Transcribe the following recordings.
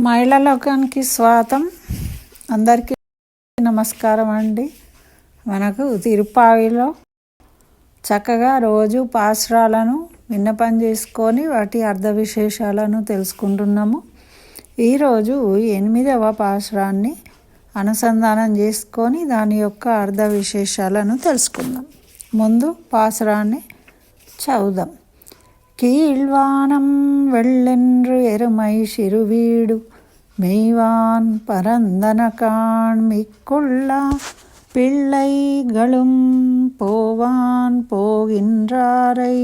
మహిళా లోకానికి స్వాగతం. అందరికీ నమస్కారం అండి. మనకు తిరుపావిలో చక్కగా రోజు పాసురాలను విన్నపం చేసుకొని వాటి అర్థ విశేషాలను తెలుసుకుంటున్నాము. ఈరోజు 8వ పాసురాన్ని అనుసంధానం చేసుకొని దాని యొక్క అర్థ విశేషాలను తెలుసుకుందాం. ముందు పాసురాన్ని చదువుదాం. கீழ்வானம் வெள்ளென்று எருமை சிறுவீடு மெய்வான் பரந்தனகான் மிக்குள்ளா பிள்ளைகளும் போவான் போகின்றாரை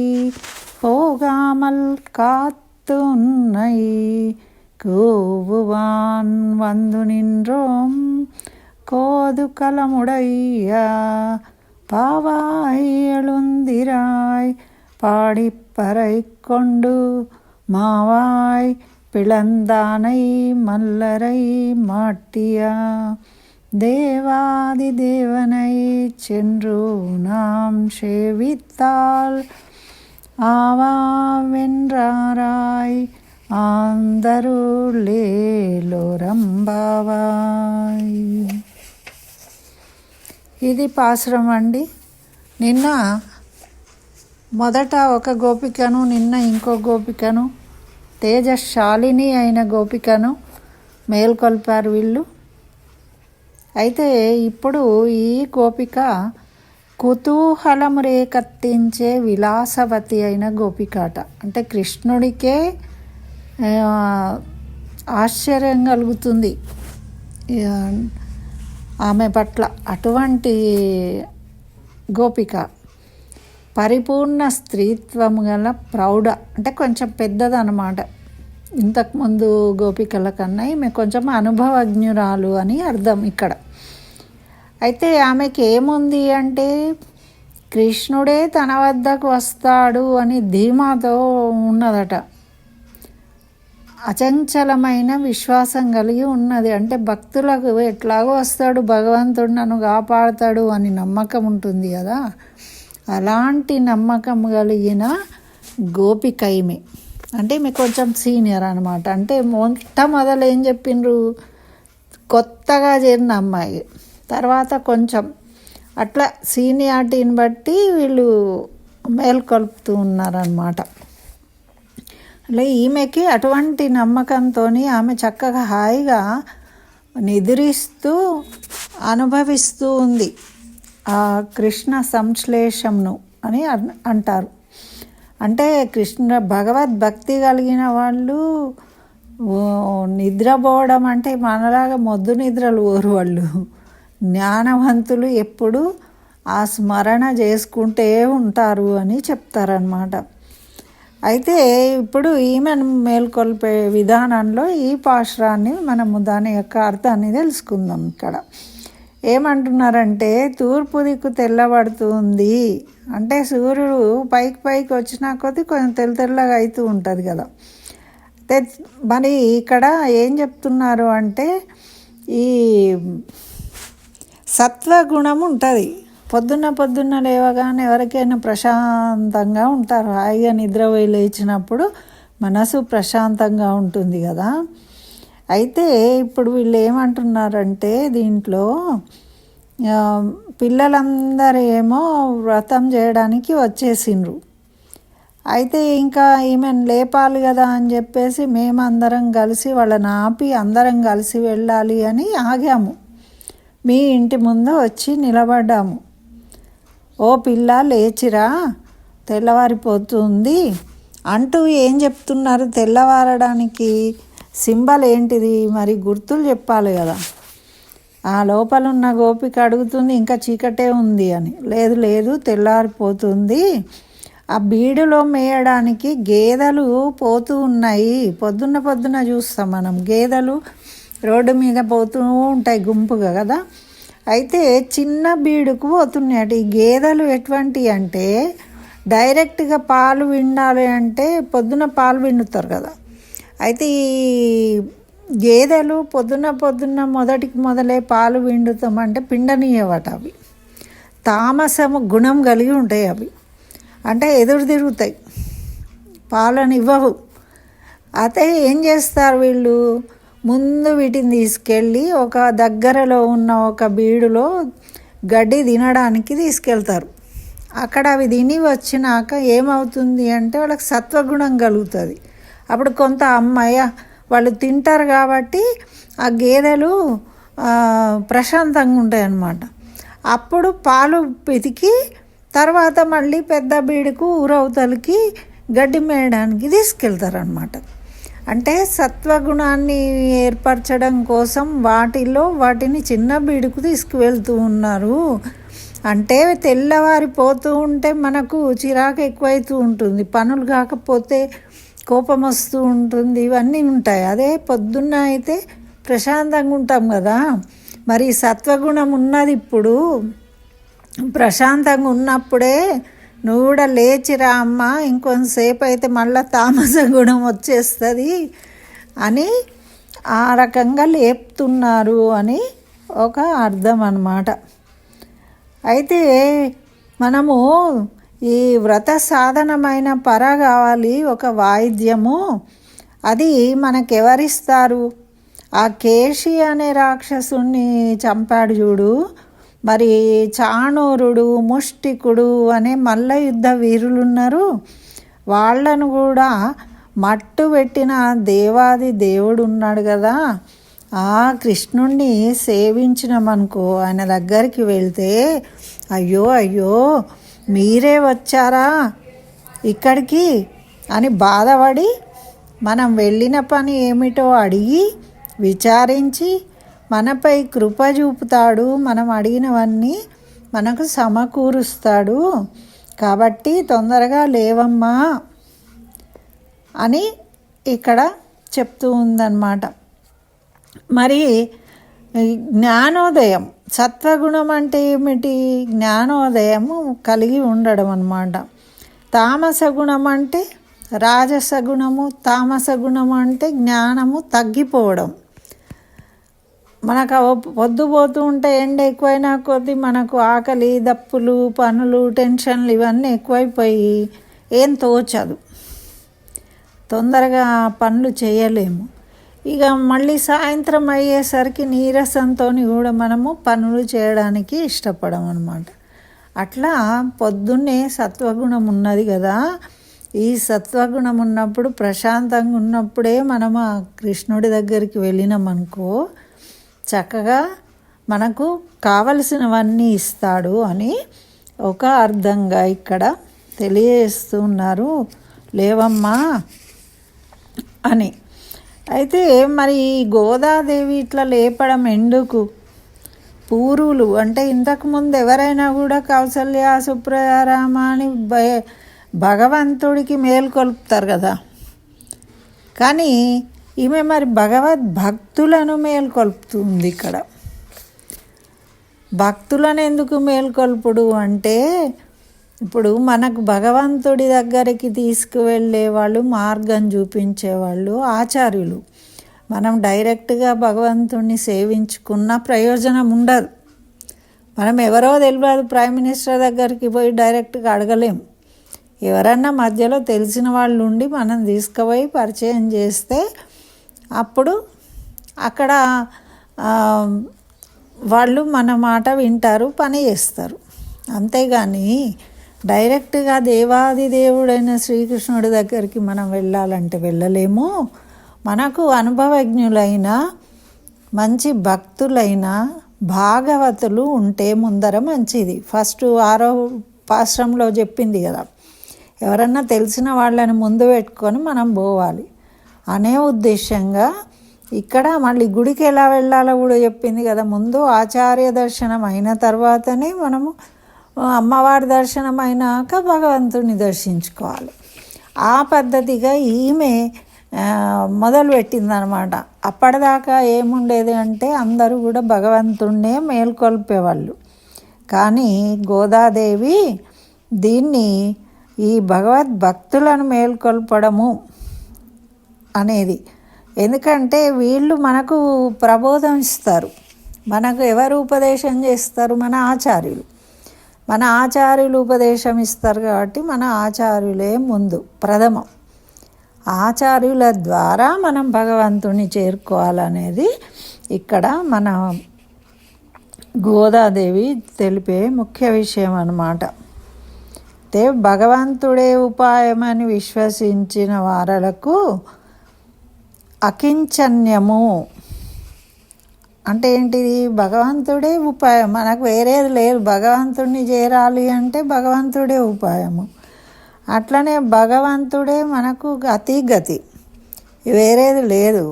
போகாமல் காத்து உன்னை கூவுவான் வந்து நின்றோம் கோது கலமுடைய பாவாய் எழுந்திராய் பாடிப்பறை கொண்டு மாவாய் பிளந்தானை மல்லரை மாட்டியா தேவாதி தேவனை சென்று நாம் சேவித்தால் ஆவாவென்றாராய் ఆందరులేలోరంబావాయ్. ఇది పాసురం అండి. నిన్న మొదట ఒక గోపికను, నిన్న ఇంకో గోపికను, తేజశాలిని అయిన గోపికను మేల్కొల్పారు వీళ్ళు. అయితే ఇప్పుడు ఈ గోపిక కుతూహలం రేకెత్తించే విలాసవతి అయిన గోపికాట. అంటే కృష్ణుడికే ఆశ్చర్యం కలుగుతుంది ఆమె పట్ల. అటువంటి గోపిక పరిపూర్ణ స్త్రీత్వం గల ప్రౌఢ, అంటే కొంచెం పెద్దదన్నమాట. ఇంతకుముందు గోపికల కన్నా ఈమె కొంచెం అనుభవజ్ఞురాలు అని అర్థం ఇక్కడ. అయితే ఆమెకి ఏముంది అంటే కృష్ణుడే తన వద్దకు వస్తాడు అని ధీమాతో ఉన్నదట. అచంచలమైన విశ్వాసం కలిగి ఉన్నది. అంటే భక్తులకు ఎట్లాగో వస్తాడు భగవంతుడు, నన్ను కాపాడుతాడు అని నమ్మకం ఉంటుంది కదా. అలాంటి నమ్మకం కలిగిన గోపిక ఈమె. అంటే ఈమె కొంచెం సీనియర్ అనమాట. అంటే మొట్టమొదలు ఏం చెప్పిండ్రు, కొత్తగా చేరిన అమ్మాయి. తర్వాత కొంచెం అట్లా సీనియారిటీని బట్టి వీళ్ళు మేల్కొల్పుతూ ఉన్నారనమాట. అలా ఈమెకి అటువంటి నమ్మకంతో ఆమె చక్కగా హాయిగా నిద్రిస్తూ అనుభవిస్తూ ఉంది ఆ కృష్ణ సంశ్లేషంను అని అంటారు. అంటే కృష్ణ భగవద్భక్తి కలిగిన వాళ్ళు నిద్రపోవడం అంటే మనలాగా మొద్దు నిద్రలు ఓరు. వాళ్ళు జ్ఞానవంతులు ఎప్పుడు ఆ స్మరణ చేసుకుంటే ఉంటారు అని చెప్తారనమాట. అయితే ఇప్పుడు ఈమెను మేల్కొల్పే విధానంలో ఈ పాశురాన్ని మనము దాని యొక్క అర్థాన్ని తెలుసుకుందాం. ఇక్కడ ఏమంటున్నారంటే, తూర్పు దిక్కు తెల్లబడుతుంది అంటే సూర్యుడు పైకి పైకి వచ్చిన కొద్దీ కొంచెం తెల్లగా అవుతూ ఉంటుంది కదా. మరి ఇక్కడ ఏం చెప్తున్నారు అంటే, ఈ సత్వగుణం ఉంటుంది. పొద్దున్న లేవగానే ఎవరికైనా ప్రశాంతంగా ఉంటారు. హాయిగా నిద్రపోయి లేచినప్పుడు మనసు ప్రశాంతంగా ఉంటుంది కదా. అయితే ఇప్పుడు వీళ్ళు ఏమంటున్నారంటే, దీంట్లో పిల్లలందరూ ఏమో వ్రతం చేయడానికి వచ్చేసిండ్రు. అయితే ఇంకా ఈమెను లేపాలి కదా అని చెప్పేసి మేమందరం కలిసి వాళ్ళని ఆపి అందరం కలిసి వెళ్ళాలి అని ఆగాము. మీ ఇంటి ముందు వచ్చి నిలబడ్డాము. ఓ పిల్ల లేచిరా, తెల్లవారిపోతుంది అంటూ ఏం చెప్తున్నారు. తెల్లవారడానికి సింబల్ ఏంటిది మరి, గుర్తులు చెప్పాలి కదా. ఆ లోపల ఉన్న గోపిక అడుగుతుంది, ఇంకా చీకటే ఉంది అని. లేదు తెల్లారిపోతుంది. ఆ బీడులో మేయడానికి గేదెలు పోతూ ఉన్నాయి. పొద్దున్న చూస్తాం మనం, గేదెలు రోడ్డు మీద పోతూ ఉంటాయి గుంపుగా కదా. అయితే చిన్న బీడుకు పోతున్నాయి. ఈ గేదెలు ఎటువంటివి అంటే డైరెక్ట్గా పాలు విండాలి అంటే పొద్దున పాలు విండుతారు కదా. అయితే ఈ గేదెలు పొద్దున్న మొదలే పాలు విండుతామంటే పిండనీయవట. అవి తామసము గుణం కలిగి ఉంటాయి. అవి అంటే ఎదురు తిరుగుతాయి, పాలను ఇవ్వవు. అయితే ఏం చేస్తారు వీళ్ళు, ముందు వీటిని తీసుకెళ్ళి ఒక దగ్గరలో ఉన్న ఒక బీడులో గడ్డి తినడానికి తీసుకెళ్తారు. అక్కడ అవి తిని వచ్చినాక ఏమవుతుంది అంటే వాళ్ళకి సత్వగుణం కలుగుతుంది. అప్పుడు కొంత అమ్మాయి వాళ్ళు తింటారు కాబట్టి ఆ గేదెలు ప్రశాంతంగా ఉంటాయి అన్నమాట. అప్పుడు పాలు పితికి తర్వాత మళ్ళీ పెద్ద బీడుకు ఊరవతలకి గడ్డి మేయడానికి తీసుకెళ్తారనమాట. అంటే సత్వగుణాన్ని ఏర్పరచడం కోసం వాటిని చిన్న బీడుకు తీసుకువెళ్తూ ఉన్నారు. అంటే తెల్లవారిపోతూ ఉంటే మనకు చిరాకు ఎక్కువైతూ ఉంటుంది, పనులు కాకపోతే కోపం వస్తూ ఉంటుంది, ఇవన్నీ ఉంటాయి. అదే పొద్దున్న అయితే ప్రశాంతంగా ఉంటాం కదా. మరి సత్వగుణం ఉన్నది ఇప్పుడు, ప్రశాంతంగా ఉన్నప్పుడే నువ్వు కూడా లేచిరా అమ్మ, ఇంకొంతసేపు అయితే మళ్ళీ తామస గుణం వచ్చేస్తుంది అని ఆ రకంగా లేపుతున్నారు అని ఒక అర్థం అన్నమాట. అయితే మనము ఈ వ్రత సాధనమైన పర కావాలి, ఒక వాయిద్యము. అది మనకెవరిస్తారు? ఆ కేశి అనే రాక్షసుని చంపాడు చూడు, మరి చాణూరుడు, ముష్టికుడు అనే మల్ల యుద్ధ వీరులు ఉన్నారు. వాళ్ళను కూడా మట్టు పెట్టిన దేవాది దేవుడు ఉన్నాడు కదా, ఆ కృష్ణుణ్ణి సేవించినామనుకో, ఆయన దగ్గరికి వెళ్తే అయ్యో అయ్యో మీరే వచ్చారా ఇక్కడికి అని బాధపడి మనం వెళ్ళిన పని ఏమిటో అడిగి విచారించి మనపై కృప చూపుతాడు, మనం అడిగినవన్నీ మనకు సమకూరుస్తాడు. కాబట్టి తొందరగా లేవమ్మా అని ఇక్కడ చెప్తూ ఉందన్నమాట. మరి జ్ఞానోదయం, సత్వగుణం అంటే ఏమిటి? జ్ఞానోదయము కలిగి ఉండడం అన్నమాట. తామస గుణం అంటే రాజస గుణము, తామస గుణము అంటే జ్ఞానము తగ్గిపోవడం. మనకు పొద్దుపోతూ ఉంటే ఎండ ఎక్కువైనా కొద్దీ మనకు ఆకలి, దప్పులు, పనులు, టెన్షన్లు ఇవన్నీ ఎక్కువైపోయి ఏం తోచదు, తొందరగా పనులు చేయలేము. ఇక మళ్ళీ సాయంత్రం అయ్యేసరికి నీరసంతో కూడా మనము పనులు చేయడానికి ఇష్టపడము అన్నమాట. అట్లా పొద్దున్నే సత్వగుణం ఉన్నది కదా, ఈ సత్వగుణం ఉన్నప్పుడు ప్రశాంతంగా ఉన్నప్పుడే మనము ఆ కృష్ణుడి దగ్గరికి వెళ్ళినామనుకో చక్కగా మనకు కావలసినవన్నీ ఇస్తాడు అని ఒక అర్థంగా ఇక్కడ తెలియజేస్తున్నారు, లేవమ్మా అని. అయితే మరి గోదాదేవి ఇట్లా లేపడం ఎందుకు? పూర్వులు అంటే ఇంతకుముందు ఎవరైనా కూడా కౌసల్య, సుప్రజ, రామ అని భగవంతుడికి మేల్కొల్పుతారు కదా, కానీ ఈమె మరి భగవద్భక్తులను మేల్కొల్పుతుంది. ఇక్కడ భక్తులను ఎందుకు మేల్కొల్పుడు అంటే, ఇప్పుడు మనకు భగవంతుడి దగ్గరికి తీసుకువెళ్ళే వాళ్ళు, మార్గం చూపించేవాళ్ళు ఆచార్యులు. మనం డైరెక్ట్గా భగవంతుడిని సేవించుకున్న ప్రయోజనం ఉండదు. మనం ఎవరో తెలియదు, ప్రైమ్ మినిస్టర్ దగ్గరికి పోయి డైరెక్ట్గా అడగలేం. ఎవరన్నా మధ్యలో తెలిసిన వాళ్ళు ఉండి మనం తీసుకుపోయి పరిచయం చేస్తే అప్పుడు అక్కడ వాళ్ళు మన మాట వింటారు, పని చేస్తారు. అంతేగాని డైరెక్ట్గా దేవాది దేవుడైన శ్రీకృష్ణుడి దగ్గరికి మనం వెళ్ళాలంటే వెళ్ళలేము. మనకు అనుభవజ్ఞులైన మంచి భక్తులైన భాగవతులు ఉంటే ముందర మంచిది. ఫస్ట్ 6వ పాశ్రంలో చెప్పింది కదా, ఎవరన్నా తెలిసిన వాళ్ళని ముందు పెట్టుకొని మనం పోవాలి అనే ఉద్దేశంగా ఇక్కడ మళ్ళీ గుడికి ఎలా వెళ్ళాలో కూడా చెప్పింది కదా. ముందు ఆచార్య దర్శనం అయిన తర్వాతనే మనము అమ్మవారి దర్శనం అయినాక భగవంతుడిని దర్శించుకోవాలి. ఆ పద్ధతిగా ఈమె మొదలుపెట్టిందనమాట. అప్పటిదాకా ఏముండేది అంటే అందరూ కూడా భగవంతుడినే మేల్కొల్పేవాళ్ళు. కానీ గోదాదేవి దీన్ని ఈ భగవద్భక్తులను మేల్కొల్పడము అనేది, ఎందుకంటే వీళ్ళు మనకు ప్రబోధం ఇస్తారు. మనకు ఎవరు ఉపదేశం చేస్తారు? మన ఆచార్యులు. మన ఆచార్యులు ఉపదేశం ఇస్తారు కాబట్టి మన ఆచార్యులే ముందు ప్రథమం. ఆచార్యుల ద్వారా మనం భగవంతుని చేరుకోవాలనేది ఇక్కడ మన గోదాదేవి తెలిపే ముఖ్య విషయం అన్నమాట. అయితే భగవంతుడే ఉపాయమని విశ్వసించిన వారలకు అకించన్యము అంటే ఏంటిది? భగవంతుడే ఉపాయం, మనకు వేరేది లేదు. భగవంతుడిని చేరాలి అంటే భగవంతుడే ఉపాయము. అట్లనే భగవంతుడే మనకు గతి, వేరేది లేదు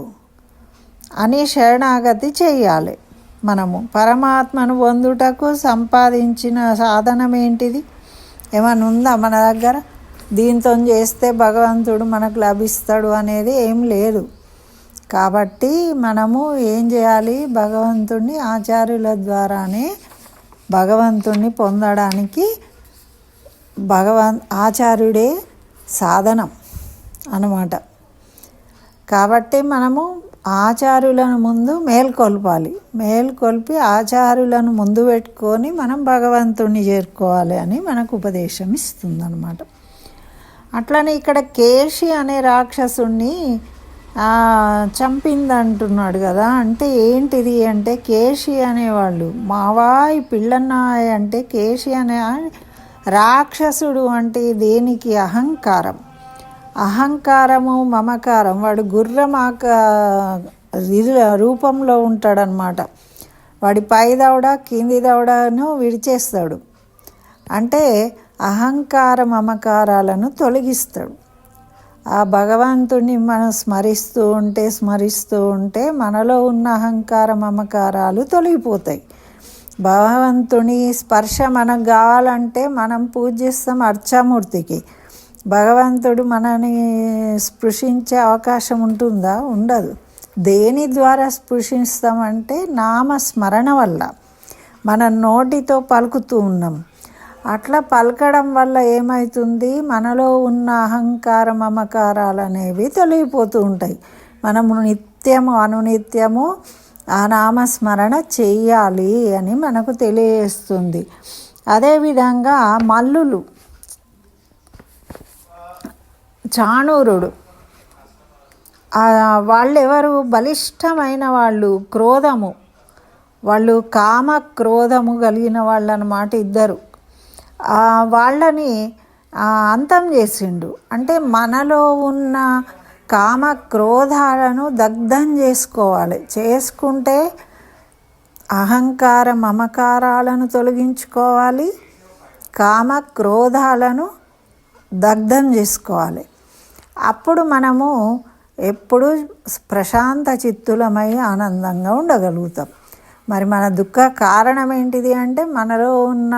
అని శరణాగతి చెయ్యాలి. మనము పరమాత్మను పొందుటకు సంపాదించిన సాధనం ఏంటిది? ఏమైనా ఉందా మన దగ్గర? దీంతో చేస్తే భగవంతుడు మనకు లభిస్తాడు అనేది ఏం లేదు. కాబట్టి మనము ఏం చేయాలి? భగవంతుడిని ఆచార్యుల ద్వారానే భగవంతుడిని పొందడానికి ఆచార్యుడే సాధనం అన్నమాట. కాబట్టి మనము ఆచార్యులను ముందు మేల్కొల్పి ఆచార్యులను ముందు పెట్టుకొని మనం భగవంతుడిని చేరుకోవాలి అని మనకు ఉపదేశం ఇస్తుందన్నమాట. అట్లనే ఇక్కడ కేశి అనే రాక్షసుణ్ణి చంపిందంటున్నాడు కదా. అంటే ఏంటిది అంటే కేశి అనేవాళ్ళు మావాయి పిల్లన్నాయి అంటే కేశి అనే రాక్షసుడు అంటే దేనికి? అహంకారము మమకారం. వాడు గుర్రం రూపంలో ఉంటాడనమాట. వాడి పై దవడ కింది దవడను విడిచేస్తాడు. అంటే అహంకార మమకారాలను తొలగిస్తాడు. ఆ భగవంతుడిని మనం స్మరిస్తూ ఉంటే మనలో ఉన్న అహంకార మమకారాలు తొలగిపోతాయి. భగవంతుని స్పర్శ మనకు కావాలంటే మనం పూజిస్తాం అర్చామూర్తికి. భగవంతుడు మనని స్పృశించే అవకాశం ఉంటుందా? ఉండదు. దేని ద్వారా స్పృశిస్తామంటే నామస్మరణ వల్ల. మన నోటితో పలుకుతూ ఉన్నాం. అట్లా పలకడం వల్ల ఏమవుతుంది? మనలో ఉన్న అహంకార మమకారాలు అనేవి తొలగిపోతూ ఉంటాయి. మనము అనునిత్యము ఆ నామస్మరణ చెయ్యాలి అని మనకు తెలియజేస్తుంది. అదేవిధంగా మల్లులు, చాణూరుడు వాళ్ళెవరు? బలిష్టమైన వాళ్ళు, వాళ్ళు కామ క్రోధము కలిగిన వాళ్ళు అన్నమాట. ఇద్దరు వాళ్ళని అంతం చేసిండు. అంటే మనలో ఉన్న కామ క్రోధాలను దగ్ధం చేసుకుంటే అహంకార మమకారాలను తొలగించుకోవాలి, కామ క్రోధాలను దగ్ధం చేసుకోవాలి. అప్పుడు మనము ఎప్పుడు ప్రశాంత చిత్తులమై ఆనందంగా ఉండగలుగుతాం. మరి మన దుఃఖ కారణం ఏంటిది అంటే మనలో ఉన్న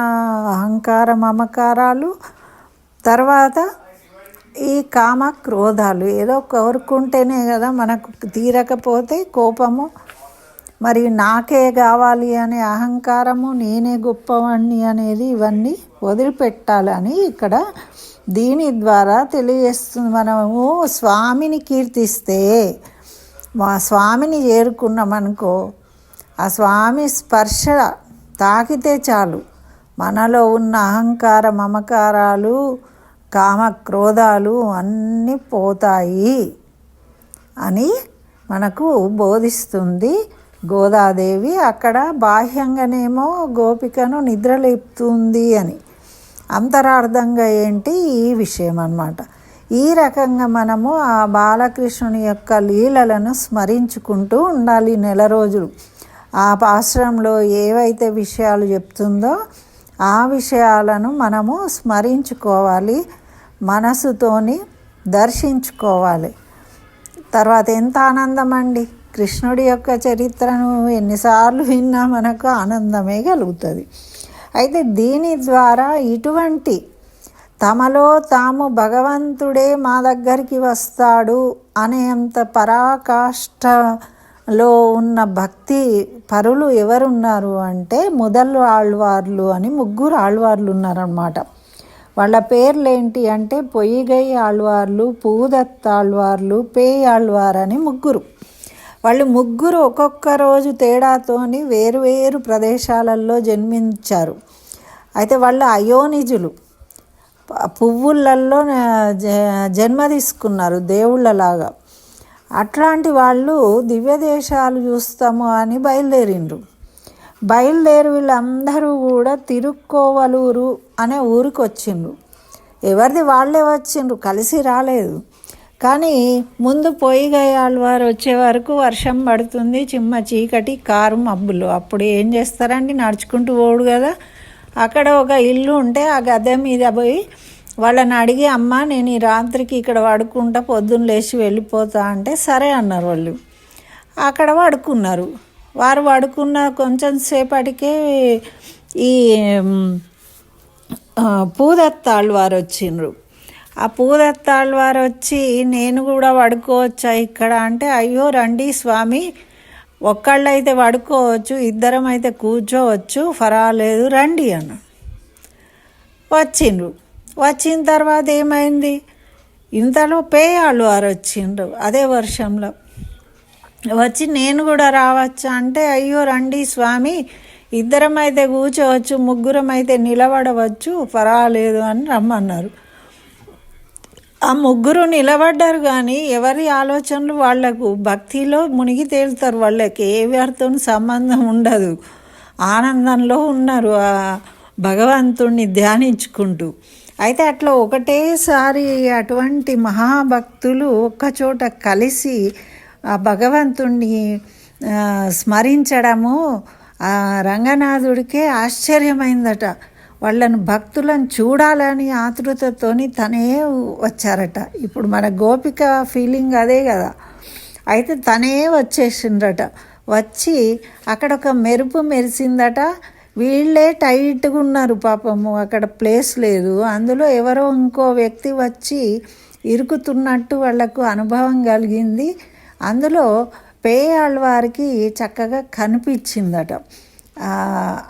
అహంకార మమకారాలు, తర్వాత ఈ కామ క్రోధాలు. ఏదో కోరుకుంటేనే కదా మనకు తీరకపోతే కోపము, మరి నాకే కావాలి అనే అహంకారము, నేనే గొప్పవాణ్ణి అనేది, ఇవన్నీ వదిలిపెట్టాలని ఇక్కడ దీని ద్వారా తెలియజేస్తుంది. మనము స్వామిని కీర్తిస్తే, మా స్వామిని చేరుకున్నామనుకో, ఆ స్వామి స్పర్శ తాకితే చాలు మనలో ఉన్న అహంకార మమకారాలు, కామ క్రోధాలు అన్నీ పోతాయి అని మనకు బోధిస్తుంది గోదాదేవి. అక్కడ బాహ్యంగానేమో గోపికను నిద్రలేపుతుంది అని, అంతరార్థంగా ఏంటి? ఈ విషయం అన్నమాట. ఈ రకంగా మనము ఆ బాలకృష్ణుని యొక్క లీలలను స్మరించుకుంటూ ఉండాలి నెల రోజులు. ఆ ఆశ్రమంలో ఏవైతే విషయాలు చెప్తుందో ఆ విషయాలను మనము స్మరించుకోవాలి, మనసుతోని దర్శించుకోవాలి. తర్వాత ఎంత ఆనందం అండి! కృష్ణుడి యొక్క చరిత్రను ఎన్నిసార్లు విన్నా మనకు ఆనందమే కలుగుతుంది. అయితే దీని ద్వారా ఇటువంటి తమలో తాము భగవంతుడే మా దగ్గరికి వస్తాడు అనేంత పరాకాష్ఠలో ఉన్న భక్తి పరులు ఎవరున్నారు అంటే మొదలు ఆళ్వార్లు అని 3 ఆళ్వార్లు ఉన్నారన్నమాట. వాళ్ళ పేర్లు ఏంటి అంటే పొయ్యిగై ఆళ్వార్లు, పూదత్తాళ్వార్లు, పేయాళ్వార్ అని 3. వాళ్ళు 3 ఒక్కొక్క రోజు తేడాతోని వేరు ప్రదేశాలలో జన్మించారు. అయితే వాళ్ళు అయోనిజులు. పువ్వులలో జన్మ తీసుకున్నారు దేవుళ్ళలాగా. అట్లాంటి వాళ్ళు దివ్య దేశాలు చూస్తాము అని బయలుదేరిండ్రు. వీళ్ళందరూ కూడా తిరుక్కోవలూరు అనే ఊరికి వచ్చిండ్రు. ఎవరిది వాళ్ళే వచ్చిండ్రు, కలిసి రాలేదు. కానీ ముందు పొయ్యిగయ్యాళ్ళ వారు వచ్చే వరకు వర్షం పడుతుంది, చిమ్మ చీకటి, కారు మబ్బులు. అప్పుడు ఏం చేస్తారండి, నడుచుకుంటూ పోడు కదా. అక్కడ ఒక ఇల్లు ఉంటే ఆ గద్దె మీద పోయి వాళ్ళని అడిగి, అమ్మ నేను ఈ రాత్రికి ఇక్కడ పడుకుంటా, పొద్దున్న లేచి వెళ్ళిపోతా అంటే సరే అన్నారు. వాళ్ళు అక్కడ పడుకున్నారు. వారు పడుకున్న కొంచెం సేపటికే ఈ పూదత్తాళ్ళు వారు వచ్చిండ్రు. ఆ పూదత్తాళ్ళు వారు వచ్చి, నేను కూడా పడుకోవచ్చా ఇక్కడ అంటే, అయ్యో రండి స్వామి, ఒక్కళ్ళైతే పడుకోవచ్చు, ఇద్దరం అయితే కూర్చోవచ్చు, పర్వాలేదు రండి అన్న. వచ్చిండ్రు. వచ్చిన తర్వాత ఏమైంది, ఇంతలో పేయాళ్ళు వారు వచ్చిండ్రు. అదే వర్షంలో వచ్చి, నేను కూడా రావచ్చా అంటే, అయ్యో రండి స్వామి, ఇద్దరం అయితే కూర్చోవచ్చు, ముగ్గురం అయితే నిలబడవచ్చు, పర్వాలేదు అని రమ్మన్నారు. ఆ ముగ్గురు నిలబడ్డారు. కానీ ఎవరి ఆలోచనలు వాళ్లకు, భక్తిలో మునిగి తేలుతారు. వాళ్ళకి ఏ వారితో సంబంధం ఉండదు, ఆనందంలో ఉన్నారు ఆ భగవంతుణ్ణి ధ్యానించుకుంటూ. అయితే అట్లా ఒకటేసారి అటువంటి మహాభక్తులు ఒక్కచోట కలిసి ఆ భగవంతుణ్ణి స్మరించడము ఆ రంగనాథుడికే ఆశ్చర్యమైందట. వాళ్ళను భక్తులను చూడాలని ఆతృతతోని తనే వచ్చారట. ఇప్పుడు మన గోపిక ఫీలింగ్ అదే కదా. అయితే తనే వచ్చేసిండ్రట. వచ్చి అక్కడ ఒక మెరుపు మెరిసిందట. వీళ్ళే టైట్గా ఉన్నారు పాపము, అక్కడ ప్లేస్ లేదు. అందులో ఎవరో ఇంకో వ్యక్తి వచ్చి ఇరుకుతున్నట్టు వాళ్లకు అనుభవం కలిగింది. అందులో పేయాళ్ళ వారికి చక్కగా కనిపించిందట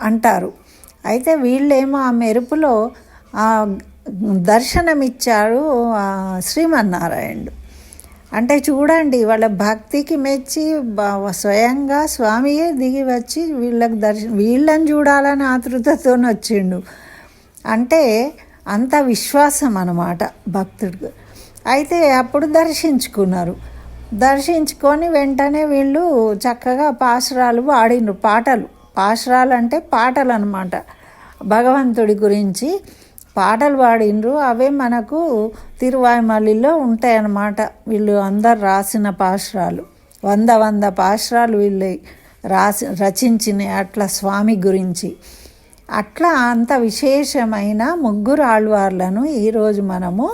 అంటారు. అయితే వీళ్ళేమో ఆ మెరుపులో దర్శనమిచ్చాడు శ్రీమన్నారాయణుడు. అంటే చూడండి, వాళ్ళ భక్తికి మెచ్చి స్వయంగా స్వామియే దిగి వచ్చి వీళ్ళకి వీళ్ళని చూడాలని ఆతృతతో వచ్చిండు. అంటే అంత విశ్వాసం అన్నమాట భక్తుడికి. అయితే అప్పుడు దర్శించుకున్నారు. దర్శించుకొని వెంటనే వీళ్ళు చక్కగా పాశురాలు పాడిండ్రు. పాశురాలు అంటే పాటలు అన్నమాట. భగవంతుడి గురించి పాటలు పాడిండ్రు. అవే మనకు తిరువాయిమల్లిలో ఉంటాయన్నమాట. వీళ్ళు అందరు రాసిన పాశురాలు 100 పాశురాలు వీళ్ళు రచించినాయి అట్లా స్వామి గురించి. అట్లా అంత విశేషమైన ముగ్గురు ఆళ్వార్లను ఈరోజు మనము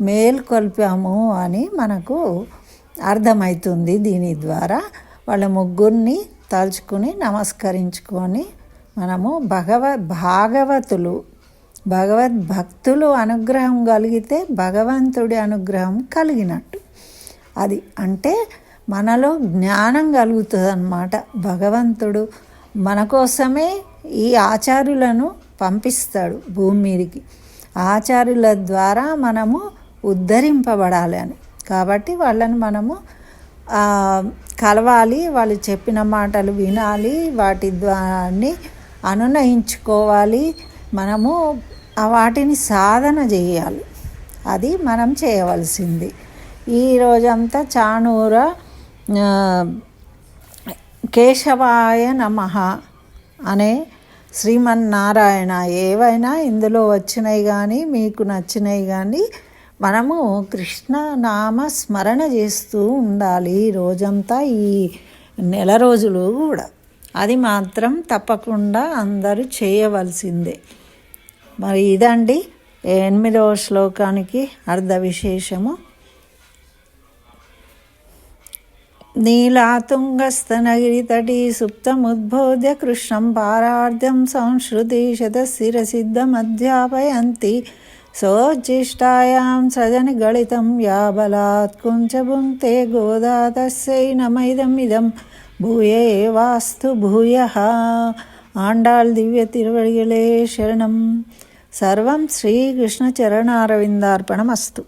మేల్కొల్పాము అని మనకు అర్థమవుతుంది. దీని ద్వారా వాళ్ళ ముగ్గురిని తలుచుకుని నమస్కరించుకొని మనము భగవద్భక్తులు అనుగ్రహం కలిగితే భగవంతుడి అనుగ్రహం కలిగినట్టు. అది అంటే మనలో జ్ఞానం కలుగుతుంది అన్నమాట. భగవంతుడు మన కోసమే ఈ ఆచార్యులను పంపిస్తాడు భూమి మీదకి. ఆచార్యుల ద్వారా మనము ఉద్ధరింపబడాలి అని. కాబట్టి వాళ్ళని మనము కలవాలి, వాళ్ళు చెప్పిన మాటలు వినాలి, వాటి ద్వారా అనునయించుకోవాలి. మనము వాటిని సాధన చేయాలి. అది మనం చేయవలసింది. ఈ రోజంతా చాణూర కేశవాయ నమః అనే శ్రీమన్నారాయణ ఏవైనా ఇందులో వచ్చినాయి కానీ మీకు నచ్చినాయి కానీ మనము కృష్ణనామ స్మరణ చేస్తూ ఉండాలి రోజంతా, ఈ నెల రోజులు కూడా. అది మాత్రం తప్పకుండా అందరూ చేయవలసిందే. మరి ఇదండి 8వ శ్లోకానికి అర్ధ విశేషము. నీలాతుంగస్తనగిరితటీ సుప్తముద్బోధ్య కృష్ణం పారార్ధ్యం సంశ్రుతి శతశిరసిద్ధమధ్యాపయంతి సోజ్జిష్టాయాం సజని గళితం యా బలాత్ కుంచభుంక్తే గోదా తస్యై నమైదమిదం భూయే వాస్తు భూయః. ఆండాళ్ దివ్య తిరువడిகளே శరణం. సర్వం శ్రీకృష్ణ చరణారవిందార్పణమస్తు.